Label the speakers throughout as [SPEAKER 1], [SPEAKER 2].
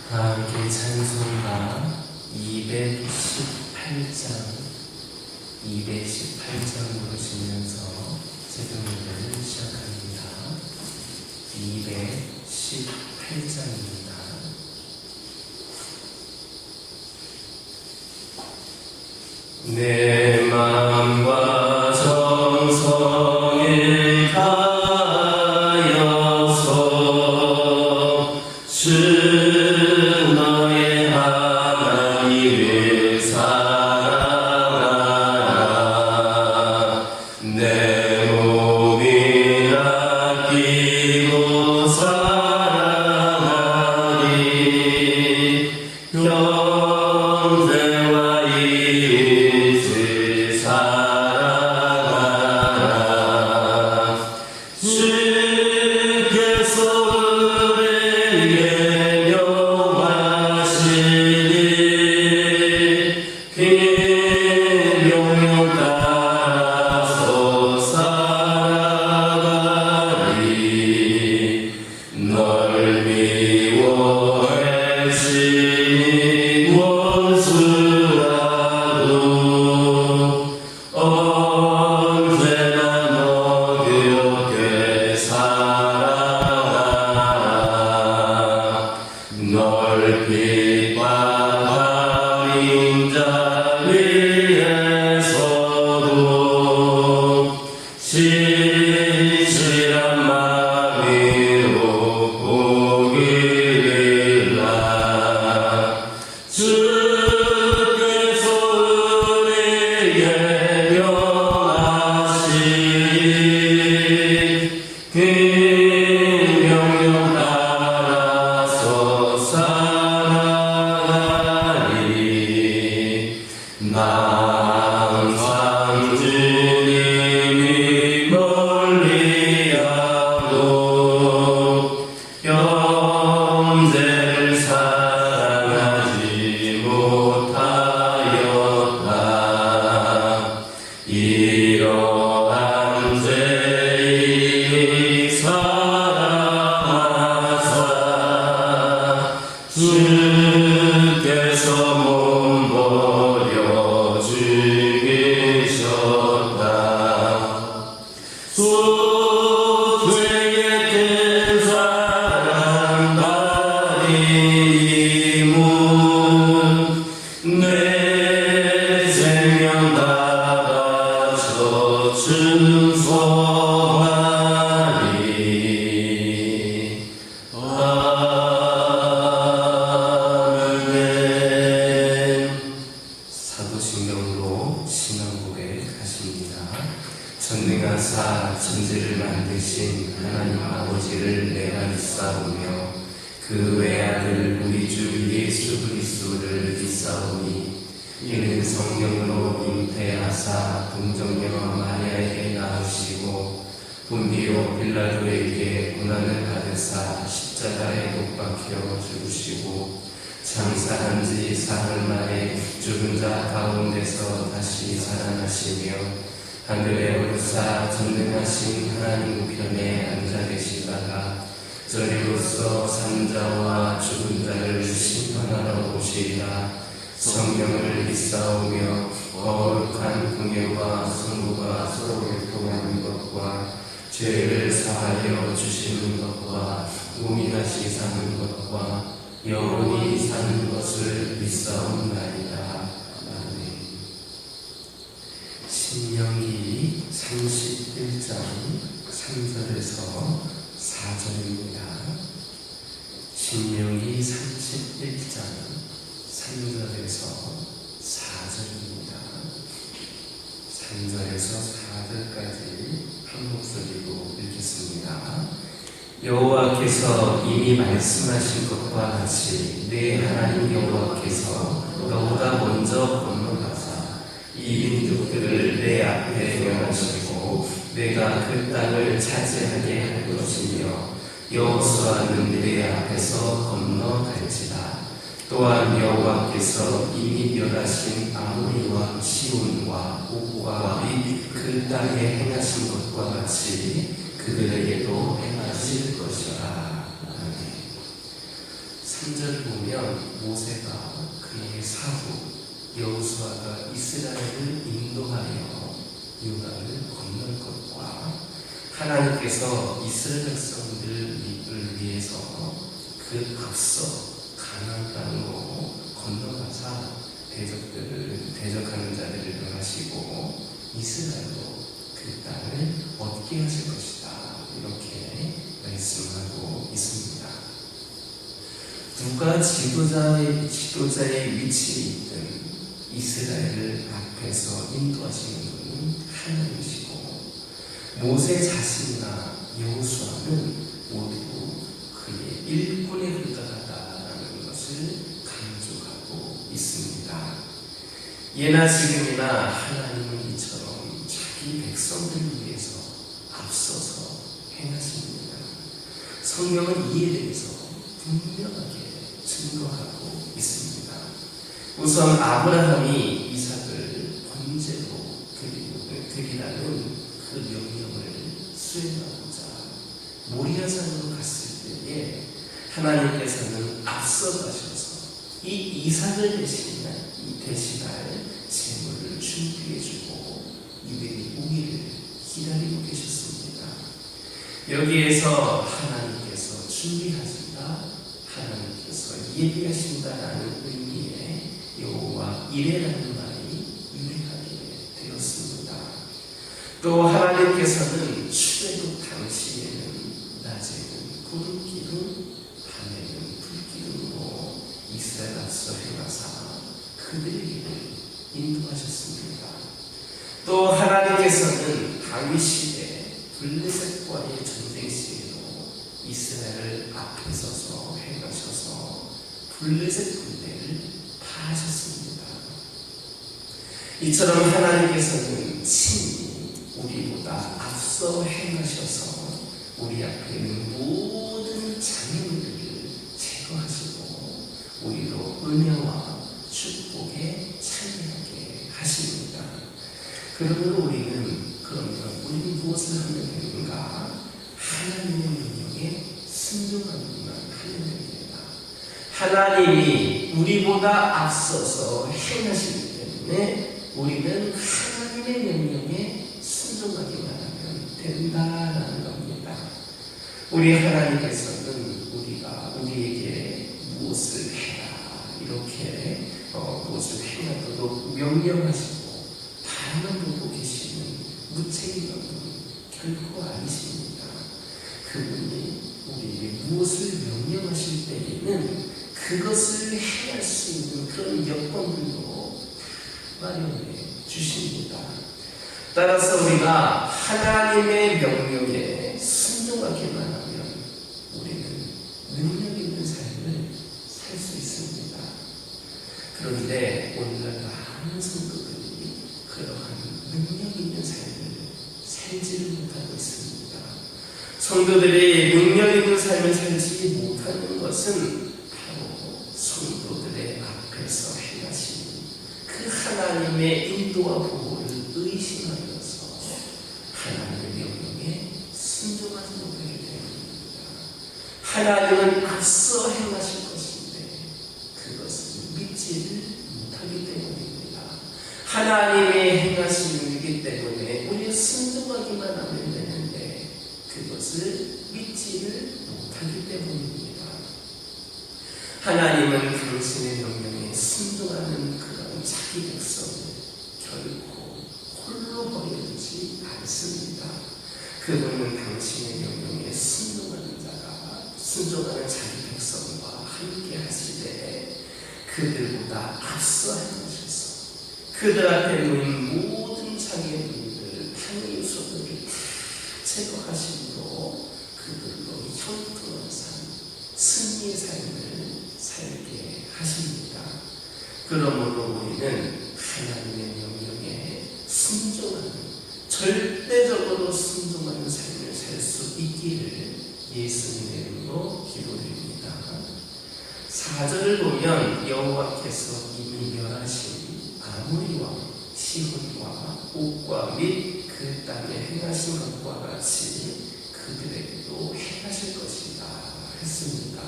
[SPEAKER 1] 다 함께 찬송가 218장 부르시면서 제등 예배를 시작합니다. 218장입니다. 내 마음과 정성을 다하여서 주 너의 하나님을 사랑하라. 내 몸을 아끼고 사랑하리. 형제와 이웃을 사랑하라. 주께서 우리에게 명하시니 그 명령 따라서 살아가리. 널 미워하시니 원수라도 언제나 너 그렇게 사랑하라. 널 핍박하는 자 위에서도 진실한 마음으로 보기를 주께서 우리에게 명하시니 그 명령 따라서 살아가리. 항상 주님이 멀리하고 형제를 사랑하지 못하였다. 이러한 죄인이 사랑하사 주께서 몸버려 죽이셨다. 소수에게 큰 사랑 받으리문 내 생명 받아서 충성하리. 아멘. 사도신경으로 신앙고백 하십니다. 전능하사 천지를 만드신 하나님 아버지를 내가 믿사오며 그 외아들 우리 주 예수 그리스도를 믿사오니 이는 성령으로 잉태하사 동정녀 마리아에게 낳으시고 본디오 빌라도에게 고난을 받으사 십자가에 못 박혀 죽으시고 장사한 지 사흘 만에 죽은 자 가운데서 다시 살아나시며 하늘에 오르사 전능하신 하나님 우편에 앉아 계시다가 저리로서 산자와 죽은 자를 심판하러 오시리라. 성령을 믿사오며 거룩한 공예와 성부가 서로 교통하는 것과 죄를 사하여 주시는 것과 몸이 다시 사는 것과 영원히 사는 것을 믿사옵나이다. 아멘. 신명기 31장 3절에서 4절입니다. 신명기 31장 3절에서 4절입니다. 3절에서 4절까지 한 목소리로 읽겠습니다. 여호와께서 이미 말씀하신 것과 같이 내 하나님 여호와께서 너보다 먼저 건너가사 이 민족들을 내 앞에 명하시고 내가 그 땅을 차지하게 할 것이며 여호수아는 내 앞에서 건너갈지라. 또한 여호와께서 이미 멸하신 아모리와 시온과 옥과 그 땅에 행하신 것과 같이 그들에게도 행하실 것이라. 아멘. 3절을 보면 모세가 그의 사후 여호수아가 이스라엘을 인도하여 요단을 건널 것과 하나님께서 이스라엘 백성들을 위해서 그 앞서 가나안 땅으로 건너가사 대적들을 대적하는 자들을 멸하시고 이스라엘로 그 땅을 얻게 하실 것이다. 이렇게 말씀하고 있습니다. 누가 지도자의 위치에 있든 이스라엘을 앞에서 인도하시는 분은 하나님이시고 모세 자신이나 여호수아는 모두 그의 일꾼에 불과하다라는 것을 강조하고 있습니다. 예나 지금이나 하나님은 이처럼 자기 백성들을 위해서 앞서서 행하십니다. 성경은 이에 대해서 분명하게 증거하고 있습니다. 우선 아브라함이 이삭을 번제로 드리라는 그 명령을 수행하고자 모리아산으로 갔을 때에 하나님께서는 앞서 가셔서 이 이삭을 대신할 제물을 준비해주고 이들이 오기를 기다리고 계셨습니다. 여기에서 하나님께서 준비하신다, 하나님께서 예비하신다라는 의미의 여호와 이레라는 말이 유래하게 되었습니다. 또 하나님께서는 출애굽 당시에는 낮에는 구름 기둥, 밤에는 불기둥으로 이스라엘 앞서 행하사 그들의 길을 인도하셨습니다. 또 하나님께서는 다윗 시대 블레셋과의 전쟁 시에도 이스라엘을 앞에 서서 행하셔서 블레셋 군대를 파하셨습니다. 이처럼 하나님께서는 친히 우리보다 앞서 행하셔서 우리 앞에 있는 모든 장애물들을 제거하시고 우리로 은혜와 축복에 참여하게 하십니다. 그러므로 우리는 무엇을 하면 되는가? 하나님의 명령에 순종하기만 하면 됩니다. 하나님이 우리보다 앞서서 행하시기 때문에 우리는 하나님의 명령에 순종하기만 하면 된다라는 겁니다. 우리 하나님께서는 우리에게 무엇을 해라 이렇게 무엇을 행하도록 명령하시고 바라만 보고 계시는 무책임한 분은 결코 아니십니다. 그분이 우리에게 무엇을 명령하실 때에는 그것을 행할 수 있는 그런 여건들도 마련해 주십니다. 따라서 우리가 하나님의 명령에 순종하기만 하면 우리는 능력 있는 삶을 살 수 있습니다. 그런데 오늘날 많은 성도들이 그러한 능력 있는 삶을 살지를 못하고 있습니다. 성도들이 능력 있는 삶을 살지 못하는 것은 바로 성도들의 앞에서 행하신 그 하나님의 인도와 보호를 의심하면서 하나님의 명령에 순종하지 못하게 되었습니다. 하나님은 앞서 행하실 것인데 그것을 믿지를 못하기 때문입니다. 하나님의 행하심이기 때문에 우리 순종하기만 하면 되는데 그것을 믿지를 못하기 때문입니다. 하나님은 당신의 명령에 순종하는 그런 자기 백성을 결코 홀로 버려두지 않습니다. 그분은 당신의 명령에 순종하는 자기 백성과 함께 하시되 그들보다 앞서 행하셔서 그들 앞에 놓인 모든 장애물들, 당의 요소들을 다 제거하심으로 그들로 형통한 삶, 승리의 삶을 살게 하십니다. 그러므로 우리는 하나님의 명령에 순종하는, 절대적으로 순종하는 삶을 살 수 있기를 예수님의 이름으로 기도드립니다. 4절을 보면 여호와께서 이미 멸하신 아모리와 시혼과 옥과 및 그 땅에 행하신 것과 같이 그들에게도 행하실 것이다 했습니다.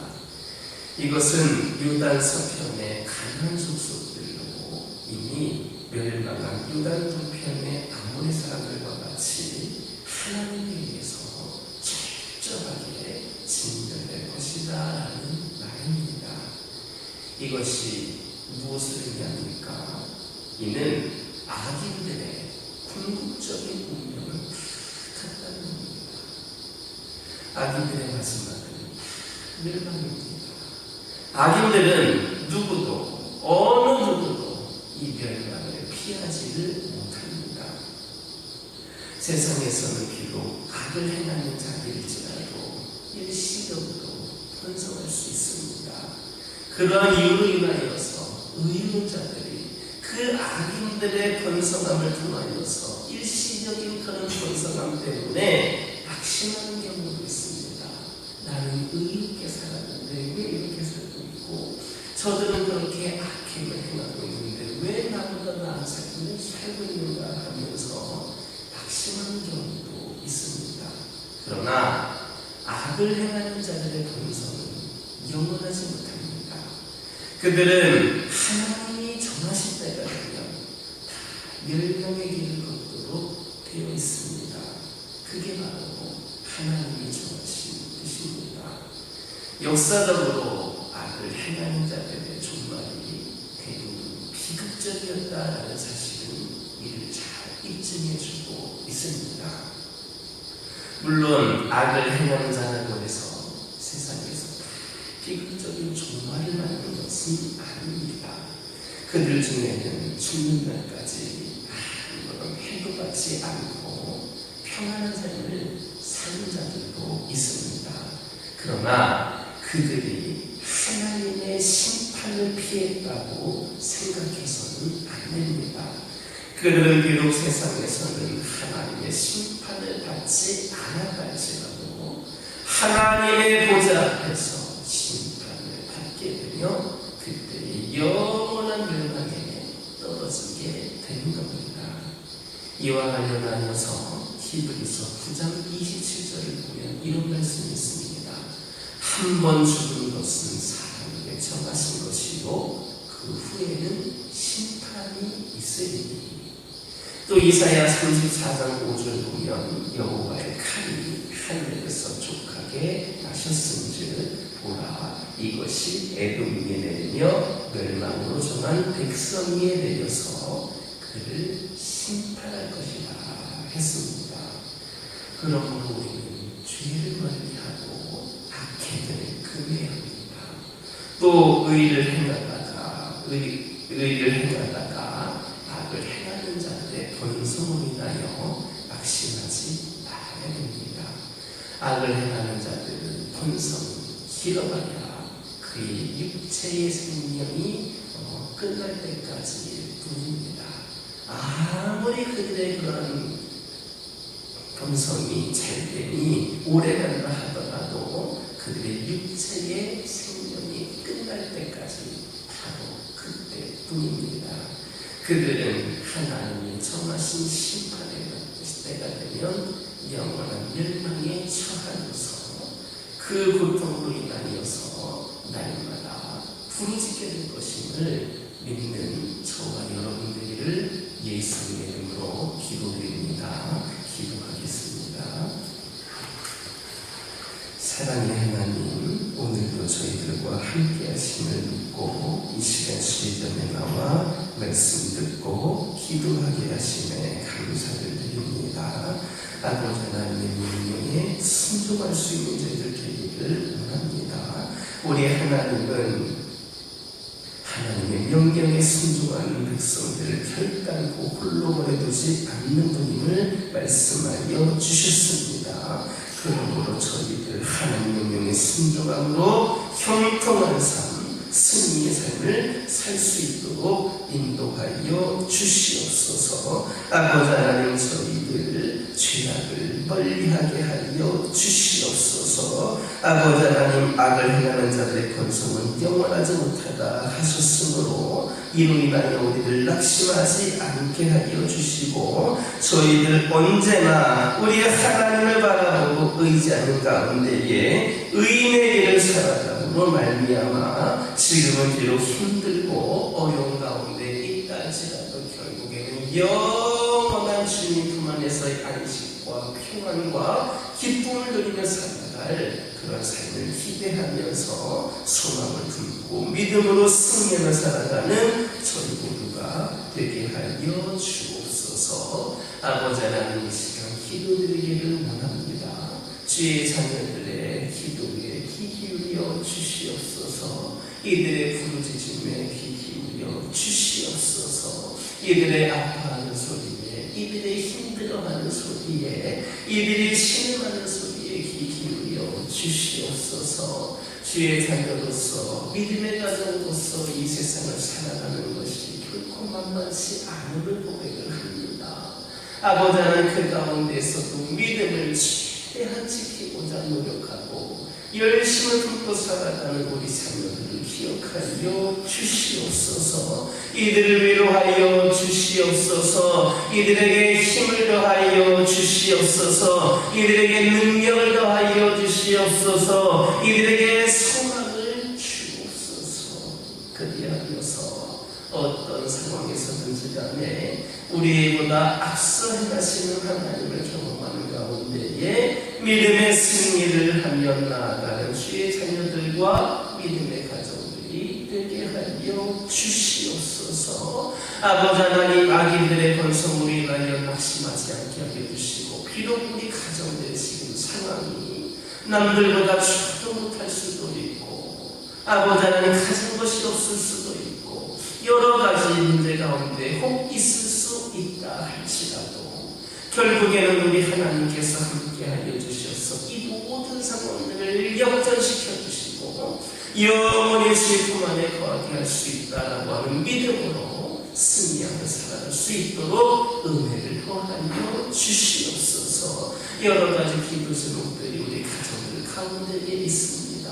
[SPEAKER 1] 이것은 요단 서편의 가나안 족속들로 이미 멸망한 요단 동편의 아모리 사람들과 같이 하나님에 의해서 철저하게 진멸될 것이다 라는 말입니다. 이것이 무엇을 의미합니까? 이는 악인들의 궁극적인 운명을 부탁한다는 겁니다. 악인들의 마지막은 멸망입니다. 악인들은 누구도 어느 누구도 이 멸망을 피하지를 못합니다. 세상에서는 비록 악을 행하는 자들일지라도 일시적으로 번성할 수 있습니다. 그러한 이유로 인하여서 의로운 자들이 그 악인들의 번성함을 통하여서 일시적인 그런 번성함 때문에 낙심하는 경우도 있습니다. 나는 의롭게 살았는데 왜 이렇게 살고 있고, 저들은 그렇게 악행을 행하고 있는데 왜 나보다 나은 삶을 살고 있는가 하면서 낙심하는 경우도 있습니다. 그러나 악을 행하는 자들의 본성은 영원하지 못합니다. 그들은 하나님이 정하신 때가 되면 다 멸망의 길을 걷도록 되어 있습니다. 그게 바로 하나님이 정하신 뜻입니다. 역사적으로 악을 행하는 자들의 종말이 대부분 비극적이었다라는 사실은 이를 잘 입증해주고 있습니다. 물론 악을 행하는 자라고 해서 세상에서 비극적인 종말을 맞는 것은 아닙니다. 그들 중에는 죽는 날까지 아무런 해도 받지 않고 평안한 삶을 사는 자들도 있습니다. 그러나 그들이 하나님의 심판을 피했다고 생각해서는 안 됩니다. 그들은 비록 세상에서는 하나님의 심판을 받지 않아갈지라도 하나님의 보좌 앞에서 심판을 받게 되며 그때 영원한 멸망에 떨어지게 되는 겁니다. 이와 관련하여서 히브리서 9장 27절을 보면 이런 말씀이 있습니다. 한 번 죽은 것은 사람에게 정하신 것이요 그 후에는 심판이 있으리니. 또 이사야 34장 5절 보면 여호와의 칼이 하늘에서 족하게 나셨은즉 보라 이것이 에돔 위에 내리며 멸망으로 정한 백성 위에 내려서 그를 심판할 것이다 했습니다. 그러므로 우리는 죄를 멀리하고 악행을 금해야 합니다. 또 의를 행하다가 악을 행하는 자들의 본성으로 인하여 낙심하지 말아야 됩니다. 악을 행하는 자들은 본성이 길어봐야 그의 육체의 생명이 끝날 때까지일 뿐입니다. 아무리 그들의 그런 본성이 잘되니 오래간다 하더라도 그들의 육체의 생명이 끝날 때까지 바로 그때뿐입니다. 그들은 하나님이 정하신 심판의 때가 되면 영원한 멸망에 처하여서 그 고통으로 인하여서 날마다 부르짖게 될 것임을 믿는 저와 여러분들을 예수님의 이름으로 기도드립니다. 기도하겠습니다. 사랑의 하나님, 오늘도 저희들과 함께 하심을 믿고 이 시간 주의점에 나와 말씀 듣고 기도하게 하심에 감사를 드립니다. 아버지 하나님의 명령에 순종할 수 있는 저희들 되기를 원합니다. 우리 하나님은 하나님의 명령에 순종하는 백성들을 결단코 홀로 보내두지 않는 분임을 말씀하여 주셨습니다. 그러므로 저희들 하나님 명령에 순종함으로 형통한 삶, 승리의 삶을 살 수 있도록 인도하여 주시옵소서. 아버지 하나님, 저희들 죄악을 멀리하게 하여 주시옵소서. 아버지 하나님, 악을 행하는 자들의 권성은 영원하지 못하다 하셨으므로 이로 인하여 우리를 낙심하지 않게 하여 주시고 저희들 언제나 우리 하나님을 바라보고 의지하는 가운데에 의인의 길을 살아가므로 사랑으로 말미암아 지금은 비록 힘들고 어려운 가운데 있다 할지라도 결국에는 영원한 주님 품 안에서의 안식과 평안과 기쁨을 누리며 살아갈 그런 삶을 기대하면서 소망을 품고 믿음으로 승리하며 살아가는 저희 모두가 되게 하여 주옵소서. 아버지 하나님, 이 시간 기도드리기를 원합니다. 주의 자녀들의 기도에 귀 기울여 주시옵소서. 이들의 부르짖음에 귀 기울여 주시옵소서. 이들의 아파하는 소리에, 이들의 힘들어하는 소리에, 이들이 신음하는 소리에 귀 기울여 주시옵소서. 주의 자녀로서 믿음의 가정으로서 이 세상을 살아가는 것이 결코 만만치 않음을 고백을 합니다. 아버지 하나님, 그 가운데서도 믿음을 최대한 지키고자 노력하고 열심을 품고 살아가는 우리 자녀들을 기억하여 주시옵소서. 이들을 위로하여 주시옵소서. 이들에게 힘을 더하여 주시옵소서. 이들에게 능력을 더하여 주시옵소서. 이들에게 소망을 주옵소서. 그리하여서 어떤 상황에서든지 간에 우리보다 앞서 행하시는 하나님을 경험하는 가운데에 믿음의 승리를 하며 나아가는 주의 자녀들과 믿음의 가정들이 되게 하여 주시옵소서. 아버지 하나님, 아기들의 번성으로 인하여 낙심하지 않게 하여 주시고, 비록 우리 가정들의 지금 상황이 남들보다 좋도 못할 수도 있고, 아버지 하나님, 가진 것이 없을 수도 있고, 여러 가지 문제 가운데 혹 있을 수 있다 할지라도 결국에는 우리 하나님께서 함께하여 주셔서 이 모든 상황들을 역전시켜 주시고 영원히 주의 품 안에 거하게 할 수 있다라고 하는 믿음으로 승리하며 살아갈 수 있도록 은혜를 더하여 주시옵소서. 여러 가지 기도 제목들이 우리 가정들 가운데에 있습니다.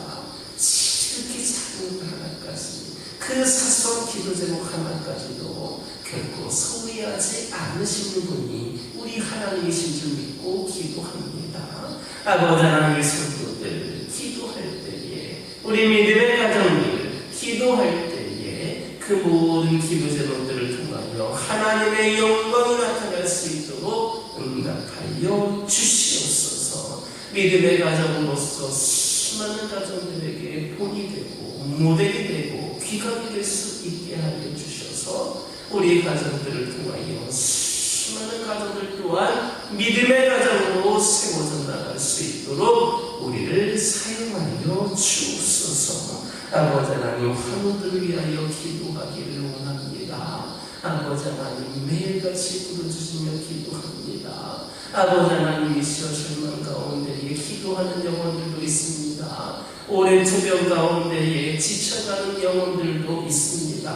[SPEAKER 1] 지극히 작은 하나까지, 그 사소한 기도 제목 하나까지도 결코 소홀히하지 않으시는 분이 우리 하나님이신 줄 믿고 기도합니다. 아버지 하나님의 성도들 기도할 때에, 우리 믿음의 가정들 기도할 때에 그 모든 기도 제목들을 통하여 하나님의 영광이 나타날 수 있도록 응답하여 주시옵소서. 믿음의 가정으로서 수많은 가정들에게 본이 되고 모델이 되고 귀감이 될 수 있게 하여 주셔서 우리 가정들을 통하여 수많은 가정들 또한 믿음의 가정으로 세워져 나갈 수 있도록 우리를 사용하여 주옵소서. 아버지 하나님, 환우들을 위하여 기도하기를 원합니다. 아버지 하나님, 매일같이 부르짖으며 기도합니다. 아버지 하나님, 이 시간 절망 가운데에 기도하는 영혼들도 있습니다. 오랜 투병 가운데에 지쳐가는 영혼들도 있습니다.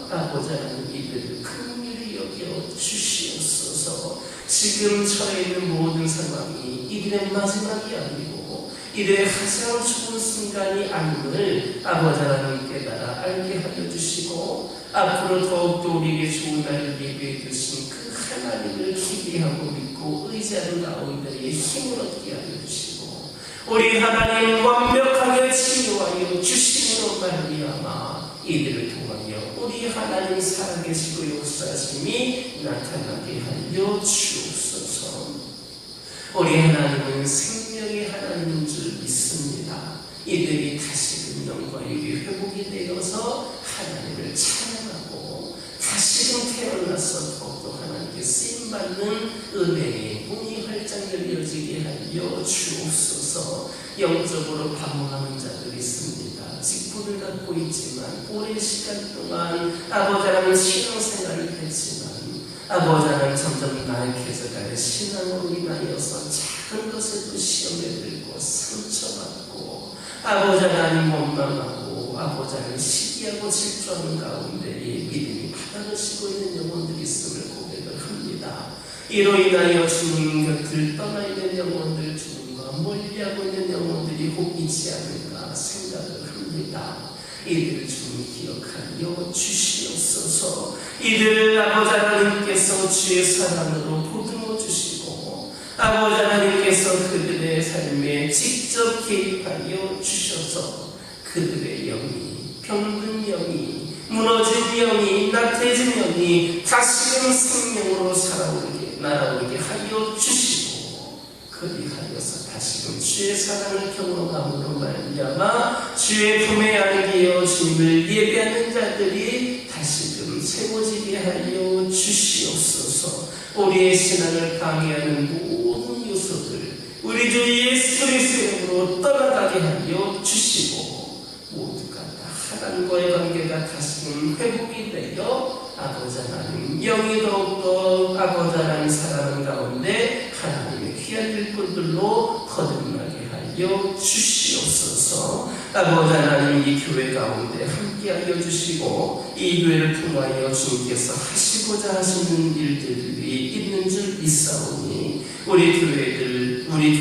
[SPEAKER 1] 아버지 하나님, 이들을 긍휼히 여겨 주시옵소서. 지금 처해 있는 모든 상황이 이들의 마지막이 아니고 이들의 가장 좋은 순간이 아님을 아버지 하나님 깨달아 알게 하여 주시고, 앞으로 더욱더 우리에게 좋은 날을 예비해 두신 그 하나님을 기대하고 믿고 의지하는 가운데에 힘을 얻게 하여 주시고, 우리 하나님 완벽하게 치유하여 주심으로 말미암아 이들을 통하여 우리 하나님 살아계시고 역사하심이 나타나게 하여 주옵소서. 우리 하나님은 생명의 하나님인 줄 믿습니다. 이들이 다시금 영광이 회복이 되어서 하나님을 찬양하고 다시금 태어나서 더욱더 하나님께 쓰임받는 은혜의 문이 활짝 열려지게 하여 주옵소서. 영적으로 방황하는 자들이 있습니다. 직분을 갖고 있지만 오랜 시간 동안 아버지 하나님 신앙생활을 했지만 아버지 하나님 점점 나약해져가는 신앙으로 인하여서 작은 것에도 시험에 들고 상처받고 아버지 하나님 원망하고 아버지 하나님 시기하고 질투하는 가운데에 믿음이 바닥을 치고 있는 영혼들이 있음을 고백을 합니다. 이로 인하여 주님 곁을 떠나 있는 영혼들, 주님과 멀리하고 있는 영혼들이 혹 있지 않을까 생각을 합니다. 이들을 주님 기억하여 주시옵소서. 이들을 아버지 하나님께서 주의 사랑으로 보듬어 주시고 아버지 하나님께서 그들의 삶에 직접 개입하여 주셔서 그들의 영이, 병든 영이, 무너진 영이, 나태해진 영이 다시금 생명으로 날아오르게 하여 주시고, 그리하여서 다시금 주의 사랑을 경험함으로 말미암아 주의 품에 안기어 주님을 예배하는 자들이 다시금 세워지게 하여 주시옵소서. 우리의 신앙을 방해하는 모든 요소들 우리 주 예수 그리스도의 이름으로 떠나가게 하여 주시고, 모두가 다 하나님과의 관계가 다시금 회복이 되어 아버지 하나님 영이 더욱더 아버지 하나님 사랑하는 가운데 하나님의 귀한 일꾼들로 거듭나게 하여 주시옵소서. 아버지 하나님 이 교회 가운데 함께하여 주시고, 이 교회를 통하여 주님께서 하시고자 하시는 일들이 있는 줄 믿사오니 우리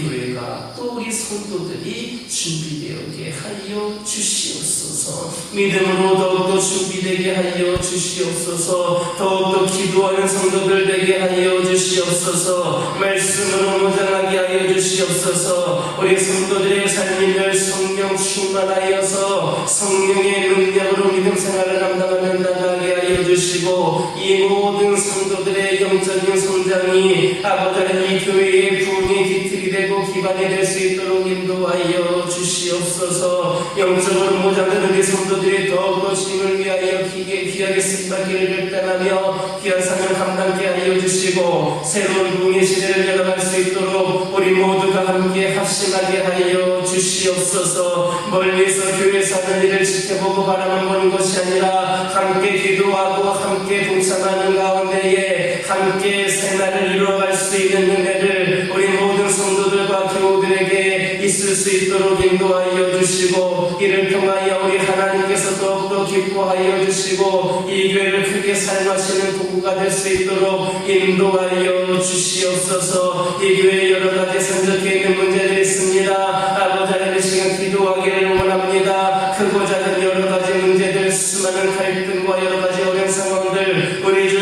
[SPEAKER 1] 교회가 또 우리 성도들이 준비되게 하여 주시옵소서. 믿음으로 더욱더 준비되게 하여 주시옵소서. 더욱더 기도하는 성도들 되게 하여 주시옵소서. 말씀으로 무장하게 하여 주시옵소서. 우리 성도들의 삶을 성령 충만하여서 성령의 능력으로 믿음 생활을 감당하며 나가게 하여 주시고, 이 모든 성도들의 영적인 성장이 아버지 하나님 이 교회의 부흥의 기틀이 되고 기반이 될 수 있도록 인도하여 주시옵소서. 영적으로 모자란 우리 성도들이 더욱더 주님을 위하여 귀하게 쓰임받기를 결단하며 귀한 사명 감당케 하여 주시고, 새로운 부흥의 시대를 열어갈 수 있도록 우리 모두가 함께 합심하게 하여 주시옵소서. 멀리서 교회에서 하는 일을 지켜보고 바라만 보는 것이 아니라 함께 기도하고 함께 동참하는 가운데에 함께 생활을 이루어갈 수 있는 은혜를 우리 모든 성도들과 교우들에게 있을 수 있도록 인도하여 주시고, 이를 통하여 우리 하나님께서 더욱더 기뻐하여 주시고 이 교회를 크게 사용하시는 도구가 될 수 있도록 인도하여 주시옵소서. 이 교회에 여러 가지 산적해 있는 문제들이 있습니다. 아버지 하나님 시간 기도하기를 원합니다. 크고 작은 여러 가지 문제들, 수많은 갈등과 여러 가지 어려운 상황들 우리 주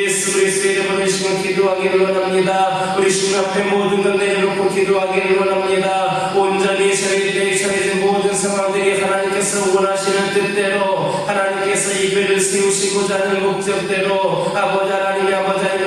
[SPEAKER 1] 예수 그리스도의 이름으로 시간 기도하기를 원합니다. 우리 주님 앞에 모든 것 내려놓고 기도하기를 원합니다. 온전히 처해진 모든 상황들이 하나님께서 원하시는 뜻대로, 하나님께서 이 교회를 세우시고자 하는 목적대로 아버지 하나님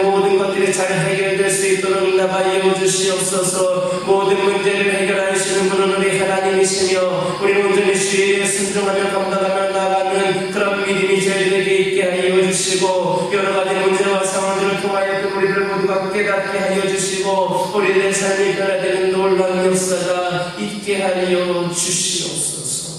[SPEAKER 1] 모든 것들이 잘 해결될 수 있도록 나가여 주시옵소서. 모든 문제를 해결하시는 분은 우리 하나님이시며, 우리는 온전히 주의 순종하며 감당하며 나가는 그런 믿음이 저희들에게 있게 하여 주시고, 여러 가지 문제와 상황들을 통하여 우리들 모두가 깨닫게 하여 주시고, 우리들의 삶이 변화되는 놀라운 역사가 있게 하여 주시옵소서.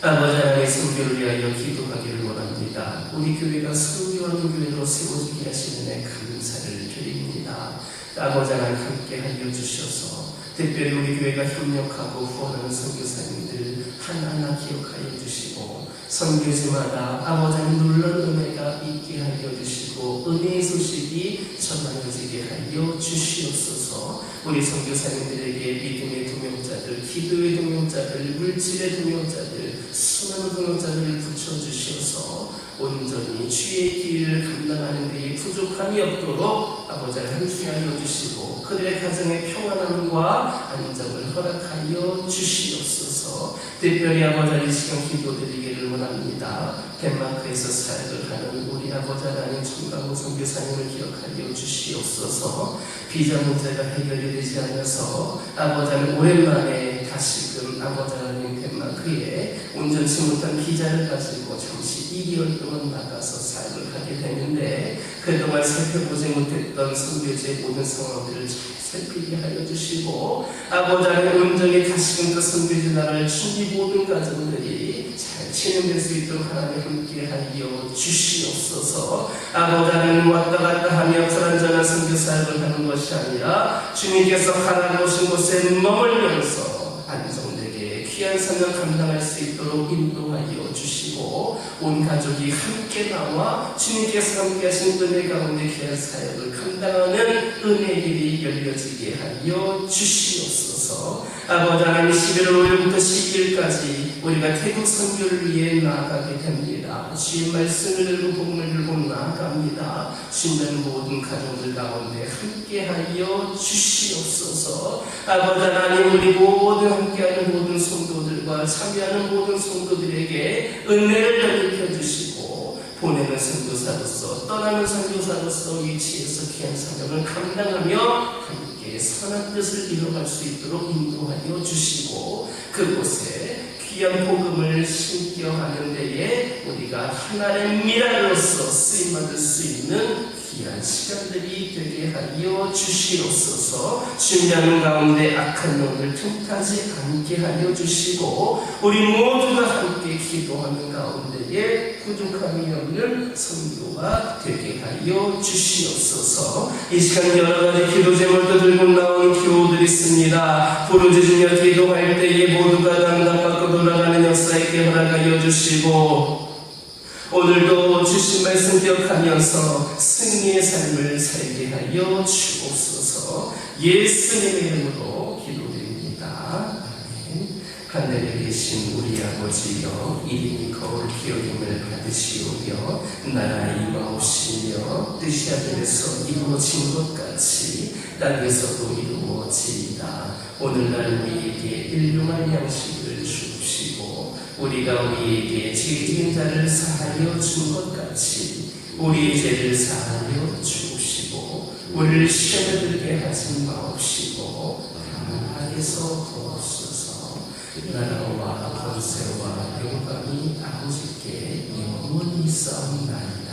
[SPEAKER 1] 아버지 하나님의 성교를 위하여 기도하기를 원합니다. 우리 교회가 성교하는 교회로 세워지게 하시는 감사를 드립니다. 아버지 하나님 함께 하여 주셔서 특별히 우리 교회가 협력하고 후원하는 선교사님들 하나하나 기억하여 주시고, 선교지마다 아버지 하나님 놀라운 은혜가 있게 하여 주시고 은혜의 소식이 전하여지게 하여 주시옵소서. 우리 선교사님들에게 믿음의 동역자들, 기도의 동역자들, 물질의 동역자들, 수많은 동역자들을 붙여주셔서 온전히 주의 길을 감당하는 데에 부족함이 없도록 아버지 함께하여 주시고, 그들의 가정의 평안함과 안정을 허락하여 주시옵소서. 특별히 아버지 이 시간 기도드리기를 원합니다. 덴마크에서 사역을 하는 우리 아버지 하나님 총각호 선교사님을 기억하여 주시옵소서. 비자 문제가 해결이 되지 않아서 아버지 하나님 오랜만에 다시금 아버지 하나님 덴마크에 온전치 못한 비자를 가지고 잠시 2개월 동안 나가서 사역을 하게 되는데, 그동안 살펴보지 못했던 선교지의 모든 상황들을 잘 살피게 하여 주시고, 아버지 하나님 온전히 다시금 그 선교지 나라를 주님 모든 가정들이 잘 진행될 수 있도록 하나님 함께 하여 주시옵소서. 아버지 하나님 왔다 갔다 하며 불완전한 선교 사역을 하는 것이 아니라 주님께서 하나님 오신 곳에 머물면서 안정되게 귀한 사명 감당할 수 있도록 인도하여 주시고, 온 가족이 함께 나와 주님께서 함께 하신 은혜 가운데 귀한 사역을 감당하는 은혜 길이 열려지게 하여 주시옵소서. 아버지 하나님 11월 5일부터 12일까지 우리가 태국 선교를 위해 나아가게 됩니다. 주의 말씀을 들고 복음을 들고 나아갑니다. 신는 모든 가정들 가운데 함께하여 주시옵소서. 아버지 하나님, 우리 모든 함께하는 모든 성도들과 참여하는 모든 성도들에게 은혜를 넓혀 주시고, 보내는 선교사로서 떠나는 선교사로서 위치에서 귀한 사명을 감당하며 함께 선한 뜻을 이뤄갈 수 있도록 인도하여 주시고, 그곳에 귀한 복음을 심겨 하는 데에 우리가 하나의 미랄로서 쓰임받을 수 있는 귀한 시간들이 되게 하여 주시옵소서. 준비하는 가운데 악한 영을 틈타지 않게 하여 주시고, 우리 모두가 함께 기도하는 가운데에 부족함이 없는 선교가 되게 하여 주시옵소서. 이 시간 여러 가지 기도 제목도 들고 나온 기도들이 있습니다. 부르짖으며 기도할 때에 모두가 응답받고 돌아가는 역사 있게 허락하여 주시고, 오늘도 주신 말씀 기억하면서 승리의 삶을 살게 하여 주옵소서. 예수님의 이름으로 기도드립니다. 아멘. 하늘에 계신 우리 아버지여, 이름이 거울 기억임을 받으시오며 나라의 임하옵시며 뜻이 하늘에서 이루어진 것 같이 땅에서도 이루어지이다. 오늘날 우리에게 일용할 양식을 주옵시고, 우리가 우리에게 죄진 자를 사하여 준 것 같이 우리의 죄를 사하여 주옵시고, 우리를 시험에 들게 하지 마옵시고 다만 악에서 구하옵소서. 나라와 권세와 영광이 아버지께 영원히 있사옵나이다.